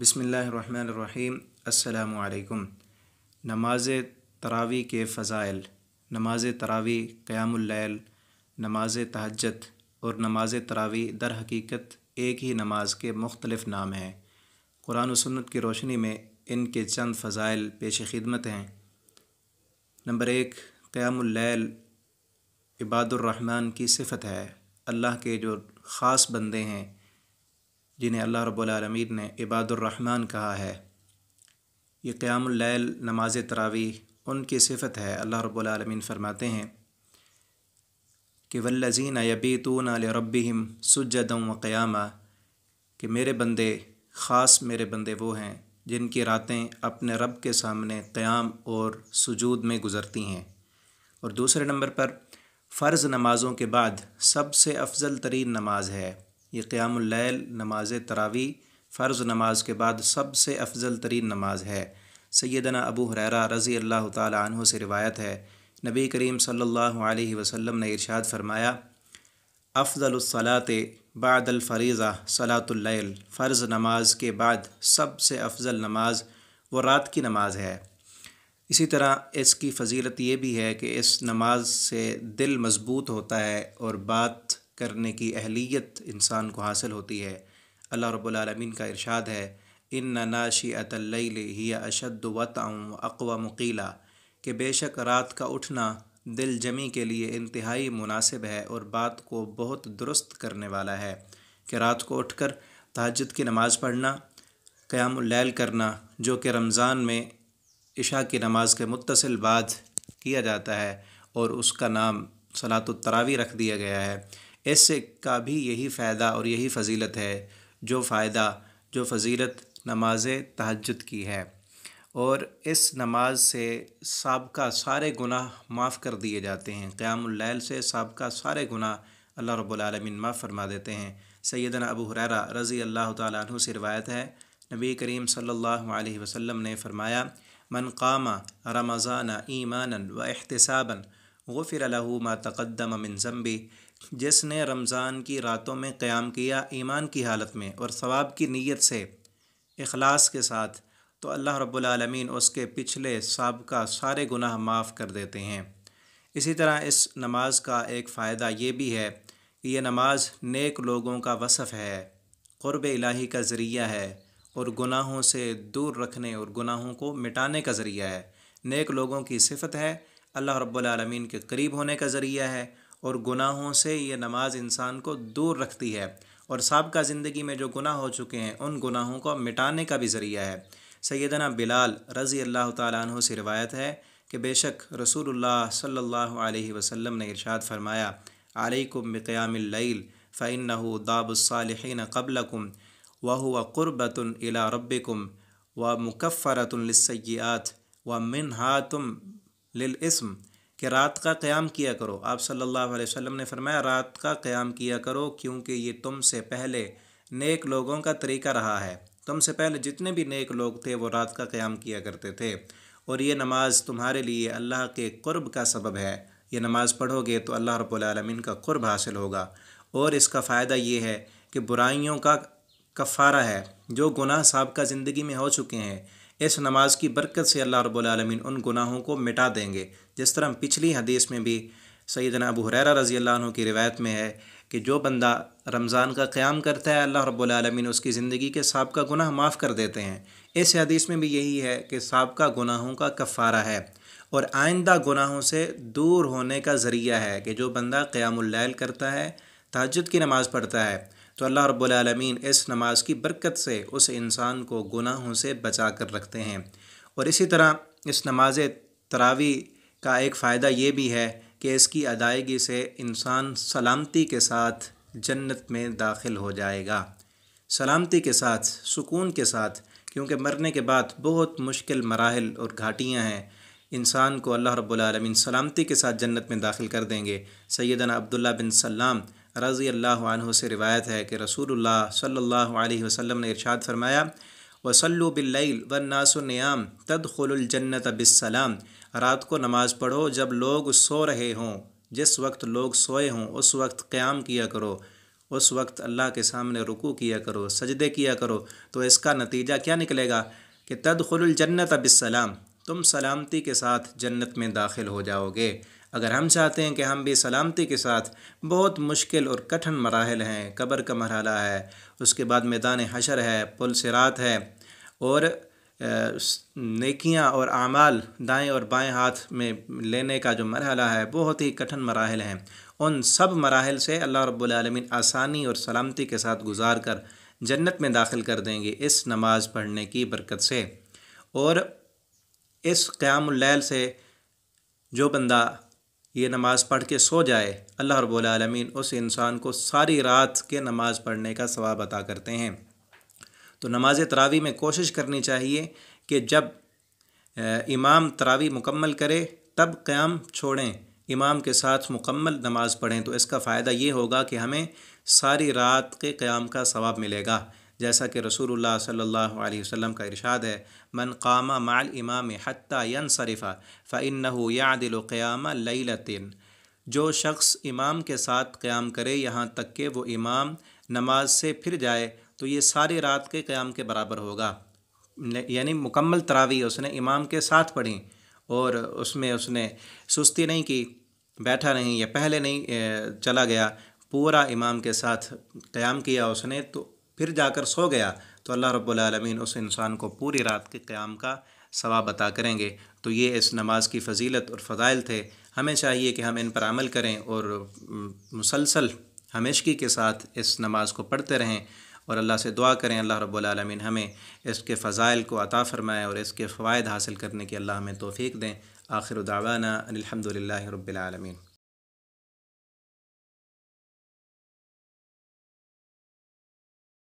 بسم اللہ الرحمن الرحیم۔ السلام علیکم۔ نماز تراویح کے فضائل۔ نماز تراویح، قیام اللیل، نماز تہجد اور نماز تراویح در حقیقت ایک ہی نماز کے مختلف نام ہیں۔ قرآن و سنت کی روشنی میں ان کے چند فضائل پیش خدمت ہیں۔ نمبر 1، قیام اللیل عباد الرحمن کی صفت ہے۔ اللہ کے جو خاص بندے ہیں جنہیں اللہ رب العالمین نے عباد الرحمن کہا ہے، یہ قیام اللیل نماز تراویح ان کی صفت ہے۔ اللہ رب العالمین فرماتے ہیں کہ والذین یبیتون لربہم سجدا وقیاما، کہ میرے بندے، خاص میرے بندے وہ ہیں جن کی راتیں اپنے رب کے سامنے قیام اور سجود میں گزرتی ہیں۔ اور دوسرے نمبر پر فرض نمازوں کے بعد سب سے افضل ترین نماز ہے یہ قیام اللیل نماز تراویح۔ فرض نماز کے بعد سب سے افضل ترین نماز ہے۔ سیدنا ابو ہریرہ رضی اللہ تعالی عنہ سے روایت ہے، نبی کریم صلی اللہ علیہ وسلم نے ارشاد فرمایا، افضل الصلاۃ بعد الفریضہ صلاۃ اللیل، فرض نماز کے بعد سب سے افضل نماز وہ رات کی نماز ہے۔ اسی طرح اس کی فضیلت یہ بھی ہے کہ اس نماز سے دل مضبوط ہوتا ہے اور بات کرنے کی اہلیت انسان کو حاصل ہوتی ہے۔ اللہ رب العالمین کا ارشاد ہے، ان ناشئۃ اللیل ہی اشد وطئا واقوم قیلا، کہ بے شک رات کا اٹھنا دل جمی کے لیے انتہائی مناسب ہے اور بات کو بہت درست کرنے والا ہے۔ کہ رات کو اٹھ کر تہجد کی نماز پڑھنا، قیام اللیل کرنا، جو کہ رمضان میں عشاء کی نماز کے متصل بعد کیا جاتا ہے اور اس کا نام صلاۃ التراویح رکھ دیا گیا ہے، اس سے کا بھی یہی فائدہ اور یہی فضیلت ہے جو فضیلت نماز تہجد کی ہے۔ اور اس نماز سے سابقہ سارے گناہ معاف کر دیے جاتے ہیں۔ قیام اللیل سے سابقہ سارے گناہ اللہ رب العالمین معاف فرما دیتے ہیں۔ سیدنا ابو ہریرہ رضی اللہ تعالی عنہ سے روایت ہے، نبی کریم صلی اللہ علیہ وسلم نے فرمایا، من قام رمضان ایمانا و احتسابا غفر له ما تقدم من ذنبہ، جس نے رمضان کی راتوں میں قیام کیا ایمان کی حالت میں اور ثواب کی نیت سے، اخلاص کے ساتھ، تو اللہ رب العالمین اس کے پچھلے سابقہ سارے گناہ معاف کر دیتے ہیں۔ اسی طرح اس نماز کا ایک فائدہ یہ بھی ہے کہ یہ نماز نیک لوگوں کا وصف ہے، قرب الہی کا ذریعہ ہے اور گناہوں سے دور رکھنے اور گناہوں کو مٹانے کا ذریعہ ہے۔ نیک لوگوں کی صفت ہے، اللہ رب العالمین کے قریب ہونے کا ذریعہ ہے، اور گناہوں سے یہ نماز انسان کو دور رکھتی ہے اور سابقہ زندگی میں جو گناہ ہو چکے ہیں ان گناہوں کو مٹانے کا بھی ذریعہ ہے۔ سیدنا بلال رضی اللہ تعالیٰ عنہ سے روایت ہے کہ بے شک رسول اللہ صلی اللہ علیہ وسلم نے ارشاد فرمایا، علیکم بقیام اللیل فإنہ داب الصالحین قبلکم وہو قربۃ الی ربکم ومکفرۃ للسیئات ومنہاتم للاسم، کہ رات کا قیام کیا کرو۔ آپ صلی اللہ علیہ وسلم نے فرمایا، رات کا قیام کیا کرو کیونکہ یہ تم سے پہلے نیک لوگوں کا طریقہ رہا ہے۔ تم سے پہلے جتنے بھی نیک لوگ تھے وہ رات کا قیام کیا کرتے تھے، اور یہ نماز تمہارے لیے اللہ کے قرب کا سبب ہے۔ یہ نماز پڑھو گے تو اللہ رب العالمین کا قرب حاصل ہوگا، اور اس کا فائدہ یہ ہے کہ برائیوں کا کفارہ ہے، جو گناہ سابقہ زندگی میں ہو چکے ہیں، اس نماز کی برکت سے اللہ رب العالمین ان گناہوں کو مٹا دیں گے۔ جس طرح پچھلی حدیث میں بھی سیدنا ابو ہریرہ رضی اللہ عنہ کی روایت میں ہے کہ جو بندہ رمضان کا قیام کرتا ہے اللہ رب العالمین اس کی زندگی کے سابقہ گناہ معاف کر دیتے ہیں۔ اس حدیث میں بھی یہی ہے کہ سابقہ گناہوں کا کفارہ ہے اور آئندہ گناہوں سے دور ہونے کا ذریعہ ہے، کہ جو بندہ قیام اللیل کرتا ہے، تہجد کی نماز پڑھتا ہے، تو اللہ رب العالمین اس نماز کی برکت سے اس انسان کو گناہوں سے بچا کر رکھتے ہیں۔ اور اسی طرح اس نماز تراویح کا ایک فائدہ یہ بھی ہے کہ اس کی ادائیگی سے انسان سلامتی کے ساتھ جنت میں داخل ہو جائے گا، سلامتی کے ساتھ، سکون کے ساتھ، کیونکہ مرنے کے بعد بہت مشکل مراحل اور گھاٹیاں ہیں، انسان کو اللہ رب العالمین سلامتی کے ساتھ جنت میں داخل کر دیں گے۔ سیدنا عبداللہ بن سلام رضی اللہ عنہ سے روایت ہے کہ رسول اللہ صلی اللہ علیہ وسلم نے ارشاد فرمایا، وَصَلُّوا بِاللَّيْلِ وَالنَّاسُ نِيَامٌ تَدْخُلُ الْجَنَّةَ بِالسَّلَامِ، رات کو نماز پڑھو جب لوگ سو رہے ہوں، جس وقت لوگ سوئے ہوں اس وقت قیام کیا کرو، اس وقت اللہ کے سامنے رکوع کیا کرو، سجدے کیا کرو، تو اس کا نتیجہ کیا نکلے گا کہ تدخل الجنت بالسلام، تم سلامتی کے ساتھ جنت میں داخل ہو جاؤ گے۔ اگر ہم چاہتے ہیں کہ ہم بھی سلامتی کے ساتھ، بہت مشکل اور کٹھن مراحل ہیں، قبر کا مرحلہ ہے، اس کے بعد میدان حشر ہے، پل صراط ہے، اور نیکیاں اور اعمال دائیں اور بائیں ہاتھ میں لینے کا جو مرحلہ ہے، بہت ہی کٹھن مراحل ہیں، ان سب مراحل سے اللہ رب العالمین آسانی اور سلامتی کے ساتھ گزار کر جنت میں داخل کر دیں گے اس نماز پڑھنے کی برکت سے۔ اور اس قیام اللیل سے جو بندہ یہ نماز پڑھ کے سو جائے، اللہ رب العالمین اس انسان کو ساری رات کے نماز پڑھنے کا ثواب عطا کرتے ہیں۔ تو نماز تراویح میں کوشش کرنی چاہیے کہ جب امام تراویح مکمل کرے تب قیام چھوڑیں، امام کے ساتھ مکمل نماز پڑھیں، تو اس کا فائدہ یہ ہوگا کہ ہمیں ساری رات کے قیام کا ثواب ملے گا، جیسا کہ رسول اللہ صلی اللہ علیہ وسلم کا ارشاد ہے، من قام مع الامام حتی ینصرف فإنہ یعدل قیام لیلۃ، جو شخص امام کے ساتھ قیام کرے یہاں تک کہ وہ امام نماز سے پھر جائے، تو یہ ساری رات کے قیام کے برابر ہوگا۔ یعنی مکمل تراویح اس نے امام کے ساتھ پڑھی، اور اس میں اس نے سستی نہیں کی، بیٹھا نہیں یا پہلے نہیں چلا گیا، پورا امام کے ساتھ قیام کیا اس نے، تو پھر جا کر سو گیا، تو اللہ رب العالمین اس انسان کو پوری رات کے قیام کا ثواب عطا کریں گے۔ تو یہ اس نماز کی فضیلت اور فضائل تھے، ہمیں چاہیے کہ ہم ان پر عمل کریں اور مسلسل ہمیشگی کے ساتھ اس نماز کو پڑھتے رہیں، اور اللہ سے دعا کریں اللہ رب العالمین ہمیں اس کے فضائل کو عطا فرمائے اور اس کے فوائد حاصل کرنے کی اللہ ہمیں توفیق دیں۔ آخر دعوانا ان الحمد للہ رب العالمین۔